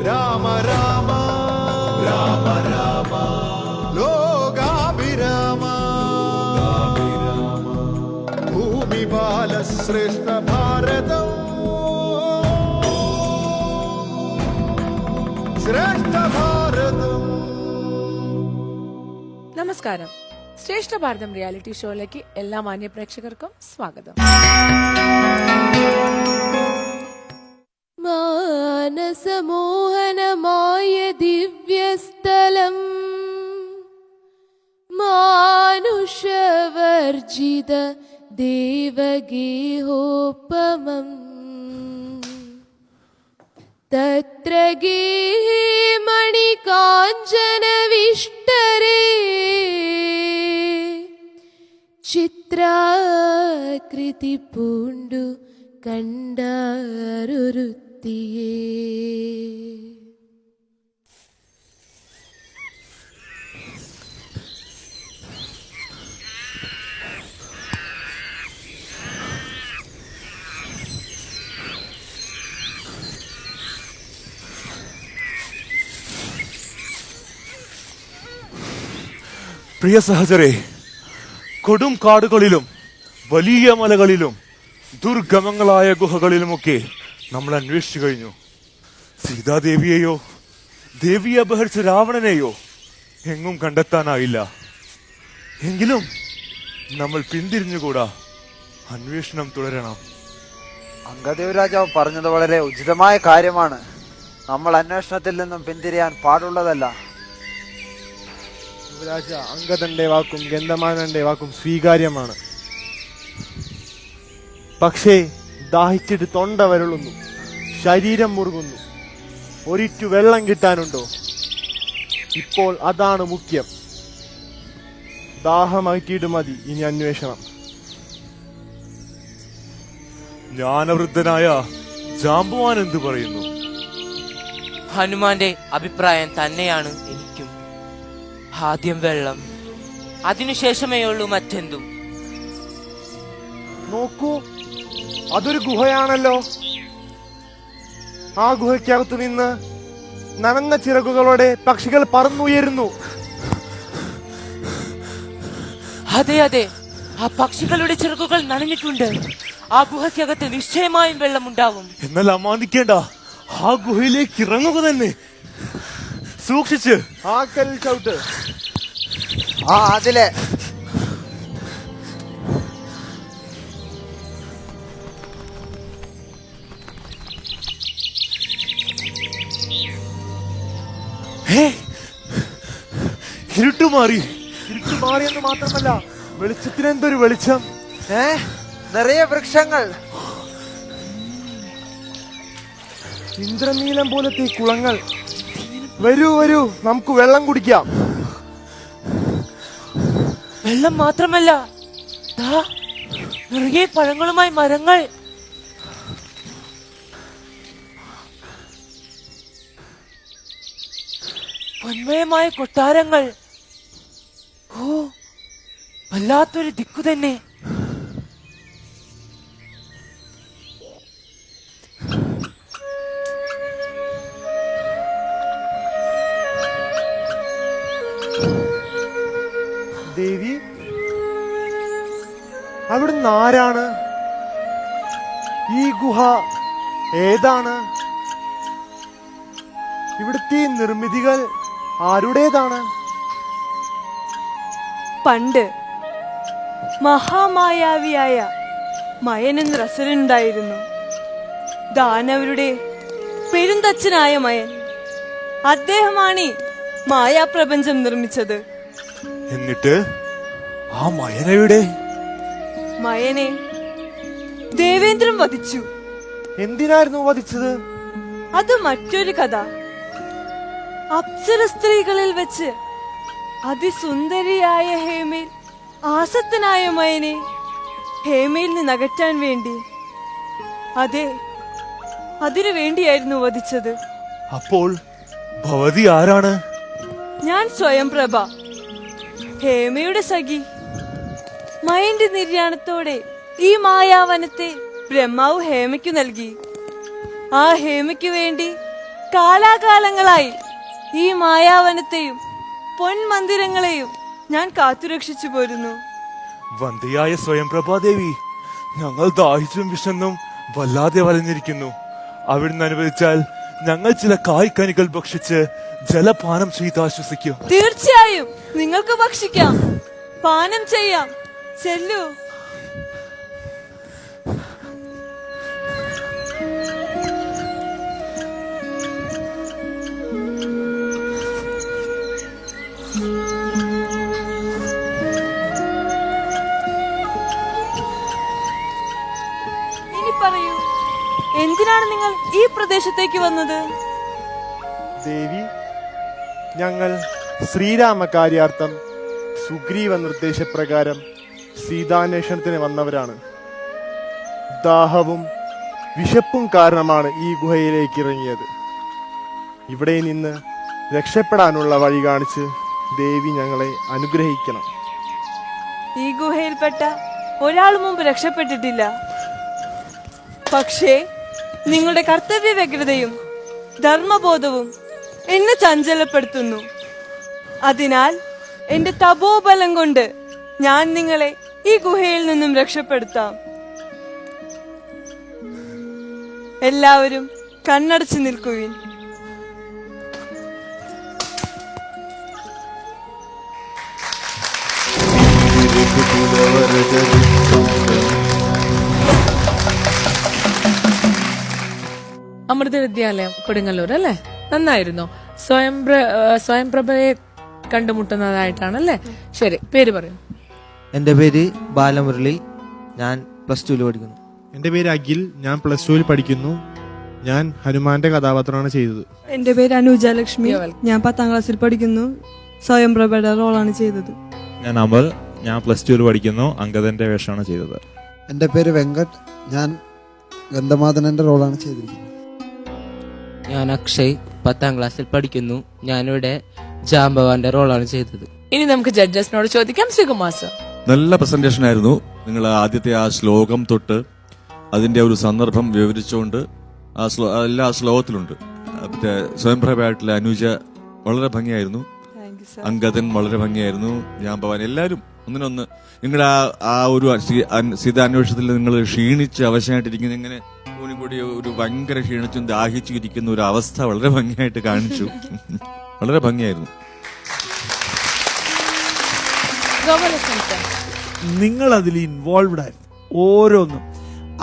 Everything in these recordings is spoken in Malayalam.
രാമ രാമ രാമ രാമ ലോകാഭിരാമ ഭൂമി ബാലശ്രേഷ്ഠ ഭാരതം ശ്രേഷ്ഠ ഭാരതം. നമസ്കാരം. ശ്രേഷ്ഠ ഭാരതം റിയാലിറ്റി ഷോയിലേക്ക് എല്ലാ മാന്യ പ്രേക്ഷകർക്കും സ്വാഗതം. മാനസമോഹനമായ ദിവ്യസ്ഥലം മാനുഷവർജിത ദേവഗേഹോപമം തത്ര ഗേഹേ മണികാഞ്ചനവിഷ്ടരേ ചിത്രാകൃതി പൂണ്ടു കണ്ടാരൊരുത്തിയേ. പ്രിയ സഹചരേ, കൊടും കാടുകളിലും വലിയ മലകളിലും ദുർഗമങ്ങളായ ഗുഹകളിലുമൊക്കെ നമ്മൾ അന്വേഷിച്ചു കഴിഞ്ഞു. സീതാദേവിയെയോ ദേവിയെ അപഹരിച്ച രാവണനെയോ എങ്ങും കണ്ടെത്താനായില്ല. എങ്കിലും നമ്മൾ പിന്തിരിഞ്ഞുകൂടാ, അന്വേഷണം തുടരണം. അംഗദേവ് രാജാവ് പറഞ്ഞത് വളരെ ഉചിതമായ കാര്യമാണ്. നമ്മൾ അന്വേഷണത്തിൽ നിന്നും പിന്തിരിയാൻ പാടുള്ളതല്ല. യുവരാജ, അംഗദന്റെ വാക്കും ഗന്ധമാനന്റെ വാക്കും സ്വീകാര്യമാണ്. പക്ഷേ ദാഹിച്ചിട്ട് തൊണ്ട വരളുന്നു, ശരീരം മുറുകുന്നു. ഒരിറ്റു വെള്ളം കിട്ടാനുണ്ടോ? ഇപ്പോൾ അതാണ് മുഖ്യം. ദാഹമാക്കിയിട്ട് മതി ഇനി അന്വേഷണം. ജ്ഞാനവൃദ്ധനായ ജാമ്പുവാൻ എന്തു പറയുന്നു? ഹനുമാന്റെ അഭിപ്രായം തന്നെയാണ് എനിക്കും. ആദ്യം വെള്ളം, അതിനുശേഷമേ ഉള്ളൂ മറ്റെന്തും. നോക്കൂ, അതൊരു ഗുഹയാണല്ലോ. ആ ഗുഹയ്ക്കകത്തു നിന്ന് നനഞ്ഞ ചിറകുകളോടെ പക്ഷികൾ പറന്നുയരുന്നു. അതെ അതെ, ആ പക്ഷികളുടെ ചിറകുകൾ നനഞ്ഞിട്ടുണ്ട്. ആ ഗുഹയ്ക്കകത്ത് നിശ്ചയമായും വെള്ളമുണ്ടാവും. എന്നാൽ അമാന്തിക്കേണ്ട, ആ ഗുഹയിലേക്ക് ഇറങ്ങുക തന്നെ. സൂക്ഷിച്ച്. ആ കല്ലിൽ ചവിട്ട്. അതിലെ ഇരുട്ടുമാറി. ഇരുട്ടുമാറിയെന്ന് മാത്രമല്ല, വെളിച്ചത്തിന് എന്തൊരു വെളിച്ചം. നിറയെ വൃക്ഷങ്ങൾ, ഇന്ദ്രനീലം പോലത്തെ കുളങ്ങൾ. വരൂ വരൂ, നമുക്ക് വെള്ളം കുടിക്കാം. വെള്ളം മാത്രമല്ല, നിറയെ പഴങ്ങളുമായി മരങ്ങൾ. പൊന്മയമായ കൊട്ടാരങ്ങൾ. ഓ, വല്ലാത്തൊരു ദിക്കു തന്നെ. ദേവി, അവിടുന്ന് ആരാണ്? ഈ ഗുഹ ഏതാണ്? ഇവിടുത്തെ നിർമ്മിതികൾ ആരുടേതാണ്? പണ്ട് മഹാമായാവിയായ മയനെന്ന് റസലുണ്ടായിരുന്നു. ദാനവരുടെ പെരുന്തച്ഛനായ മയൻ. അദ്ദേഹമാണ് മായാപ്രപഞ്ചം നിർമ്മിച്ചത്. എന്നിട്ട് ആ മയനയുടെ മയനെ ദേവേന്ദ്രൻ വധിച്ചു. എന്തിനായിരുന്നു വധിച്ചത്? അത് മറ്റൊരു കഥ. അപ്സര സ്ത്രീകളിൽ വെച്ച് അതിസുന്ദരിയായ ഹേമയിൽ ആസക്തനായ മയനെ ഹേമയിൽ നിന്ന് അകറ്റാൻ വേണ്ടി, അതെ, അതിനു വേണ്ടിയായിരുന്നു വധിച്ചത്. അപ്പോൾ ഭവതി ആരാണ്? ഞാൻ സ്വയംപ്രഭ, ഹേമയുടെ സഖി. മയന്റെ നിര്യാണത്തോടെ ഈ മായാവനത്തെ ബ്രഹ്മാവ് ഹേമയ്ക്കു നൽകി. ആ ഹേമയ്ക്കു വേണ്ടി കാലാകാലങ്ങളായി ഈ മായാവനത്തെയും പൊൻമന്ദിരങ്ങളെയും ഞാൻ കാത്തുരക്ഷിച്ചു പോരുന്നു. വന്ധ്യയായ സ്വയംപ്രഭാദേവി, ഞങ്ങൾ ദാഹിച്ചും വിശന്നും വല്ലാതെ വലഞ്ഞിരിക്കുന്നു. അവിടുന്ന് അനുവദിച്ചാൽ ഞങ്ങൾ ചില കായ്ക്കനികൾ ഭക്ഷിച്ച് ജലപാനം ചെയ്ത് ആശ്വസിക്കും. തീർച്ചയായും നിങ്ങൾക്ക് ഭക്ഷിക്കാം, പാനം ചെയ്യാം. ചെല്ലു. ഇനി പറയൂ, എന്തിനാണ് നിങ്ങൾ ഈ പ്രദേശത്തേക്ക് വന്നത്? ദേവി, ഞങ്ങൾ ശ്രീരാമകാര്യാർത്ഥം സുഗ്രീവ നിർദ്ദേശപ്രകാരം സീതാന്വേഷണത്തിന് വന്നവരാണ്. ദാഹവും വിശപ്പും കാരണമാണ് ഈ ഗുഹയിലേക്ക് ഇറങ്ങിയത്. ഇവിടെ നിന്ന് രക്ഷപ്പെടാനുള്ള വഴി കാണിച്ച് ദേവി ഞങ്ങളെ അനുഗ്രഹിക്കണം. ഈ ഗുഹയിൽപ്പെട്ട ഒരാൾ മുമ്പ് രക്ഷപ്പെട്ടിട്ടില്ല. പക്ഷേ നിങ്ങളുടെ കർത്തവ്യ വ്യഗ്രതയും ധർമ്മബോധവും എന്നെ ചഞ്ചലപ്പെടുത്തുന്നു. അതിനാൽ എന്റെ തപോബലം കൊണ്ട് ഞാൻ നിങ്ങളെ ഈ ഗുഹയിൽ നിന്നും രക്ഷപ്പെടുത്താം. എല്ലാവരും കണ്ണടച്ചു നിൽക്കുവിൻ. അമൃത വിദ്യാലയം കൊടുങ്ങല്ലൂർ അല്ലേ? നന്നായിരുന്നു. സ്വയംപ്രഭയെ കണ്ടുമുട്ടുന്നതായിട്ടാണല്ലേ? ശരി, പേര് പറയൂ. എൻ്റെ പേര് ബാലമുരളി, ഞാൻ +2 പഠിക്കുന്നു. എൻ്റെ പേര് അഖിൽ, ഞാൻ +2 പഠിക്കുന്നു. ഞാൻ ഹനുമാന്റെ കഥാപാത്രമാണ് ചെയ്തത്. എന്റെ പേര് അനുജ ലക്ഷ്മി, ഞാൻ 10ാം ക്ലാസ്സിൽ പഠിക്കുന്നു. സ്വയംപ്രഭയുടെ റോളാണ് ചെയ്തത്. ഞാൻ അമൽ, ഞാൻ +2 പഠിക്കുന്നു. അങ്കദന്റെ വേഷമാണ് ചെയ്തത്. എൻ്റെ പേര് വെങ്കട്ട്, ഞാൻ ഗന്ധമാദനന്റെ റോളാണ് ചെയ്തിരിക്കുന്നത്. ഞാൻ അക്ഷയ്, 10ാം ക്ലാസ്സിൽ പഠിക്കുന്നു. ഞാനിവിടെ ജാംബവാന്റെ റോളാണ് ചെയ്തത്. ഇനി നമുക്ക് ജഡ്ജസിനോട് ചോദിക്കാം. ശ്രീകുമാർ സർ, നല്ല പ്രസന്റേഷൻ ആയിരുന്നു. നിങ്ങൾ ആദ്യത്തെ ആ ശ്ലോകം തൊട്ട് അതിന്റെ ഒരു സന്ദർഭം വിവരിച്ചുകൊണ്ട് എല്ലാ ശ്ലോകത്തിലുണ്ട്. മറ്റേ സ്വയംപ്രഭയായിട്ടുള്ള അനുജ വളരെ ഭംഗിയായിരുന്നു. അങ്കദൻ വളരെ ഭംഗിയായിരുന്നു. ജാംബവാൻ, എല്ലാവരും ഒന്നിനൊന്ന്. നിങ്ങളുടെ ആ ഒരു സീതാന്വേഷണത്തിൽ നിങ്ങൾ ക്ഷീണിച്ച് അവശനായിട്ടിരിക്കുന്ന, ഇങ്ങനെ കൂടി ഒരു ഭയങ്കര ക്ഷീണിച്ചും ദാഹിച്ചു ഇരിക്കുന്ന ഒരു അവസ്ഥ വളരെ ഭംഗിയായിട്ട് കാണിച്ചു. വളരെ ഭംഗിയായിരുന്നു. നിങ്ങൾ അതിൽ ഇൻവോൾവ്ഡ് ആയിരുന്നു. ഓരോന്നും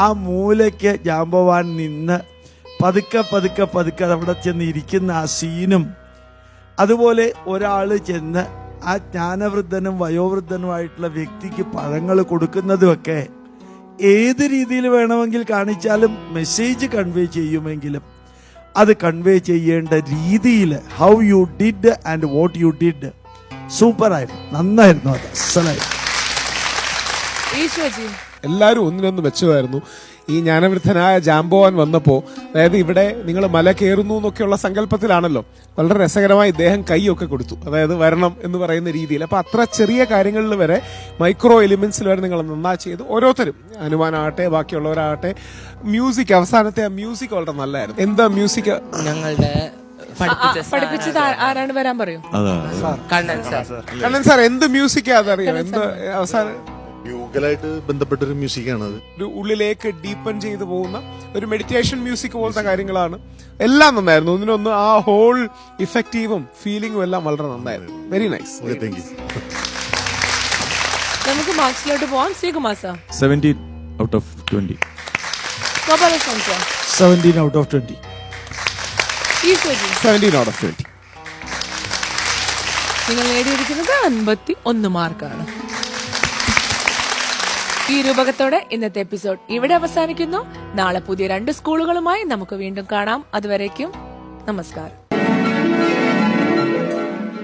ആ മൂലയ്ക്ക് ജാംബവാൻ നിന്ന് പതുക്കെ പതുക്കെ പതുക്കെ അവിടെ ചെന്ന് ഇരിക്കുന്ന ആ സീനും, അതുപോലെ ഒരാൾ ചെന്ന് ആ ജ്ഞാനവൃദ്ധനും വയോവൃദ്ധനുമായിട്ടുള്ള വ്യക്തിക്ക് പഴങ്ങൾ കൊടുക്കുന്നതുമൊക്കെ ഏത് രീതിയിൽ വേണമെങ്കിൽ കാണിച്ചാലും മെസ്സേജ് കൺവേ ചെയ്യുമെങ്കിലും അത് കൺവേ ചെയ്യേണ്ട രീതിയിൽ how you did and what you did സൂപ്പറായിരുന്നു, നന്നായിരുന്നു. അത് അസലായിരുന്നു. എല്ലാവരും ഒന്നിനൊന്ന് മെച്ചമായിരുന്നു. ഈ ജ്ഞാനവൃദ്ധനായ ജാംബവാൻ വന്നപ്പോൾ, അതായത് ഇവിടെ നിങ്ങൾ മല കയറുന്നു എന്നൊക്കെയുള്ള സങ്കല്പത്തിലാണല്ലോ, വളരെ രസകരമായി ഇദ്ദേഹം കൈയൊക്കെ കൊടുത്തു, അതായത് വരണം എന്ന് പറയുന്ന രീതിയിൽ. അപ്പൊ അത്ര ചെറിയ കാര്യങ്ങളിൽ വരെ, മൈക്രോ എലിമെന്റ്സിൽ വരെ നിങ്ങൾ നന്നായി ചെയ്തു. ഓരോരുത്തരും, ഹനുമാനാകട്ടെ ബാക്കിയുള്ളവരാകട്ടെ. മ്യൂസിക്, അവസാനത്തെ ആ മ്യൂസിക് വളരെ നല്ലതായിരുന്നു. എന്താ മ്യൂസിക്? ഞങ്ങളുടെ പഠിപ്പിച്ചത് ആരാണ്? വരാൻ പറയൂ. കണ്ണൻ സാർ, എന്ത് മ്യൂസിക്കാ അതറിയാം? എന്ത് അവസാനം യൂഗലായിട്ട് ബന്ധപ്പെട്ടൊരു മ്യൂസിക്കാണ് അത്. ഒരു ഉള്ളിലേക്ക് ഡീപ്പൻ ചെയ്തു പോകുന്ന ഒരു മെഡിറ്റേഷൻ മ്യൂസിക് പോലത്തെ കാര്യങ്ങളാണ്. എല്ലാം നന്നായിരുന്നു. ഒന്നിനൊന്ന് ആ ഹോൾ ഇഫക്റ്റീവും ഫീലിംഗും എല്ലാം വളരെ നന്നായിരുന്നു. Very nice. Thank you. നമുക്ക് മാർക്സിലോട്ട് പോവാം. Sreekumar sir, 17 out of 20. 17 out of 20. 17 out of 20. നിങ്ങൾ നേടിയിരിക്കുന്നത് 51 മാർക്കാണ്. ഈ രൂപകത്തോടെ ഇന്നത്തെ എപ്പിസോഡ് ഇവിടെ അവസാനിക്കുന്നു. നാളെ പുതിയ 2 സ്കൂളുകളുമായി നമുക്ക് വീണ്ടും കാണാം. അതുവരേക്കും നമസ്കാരം.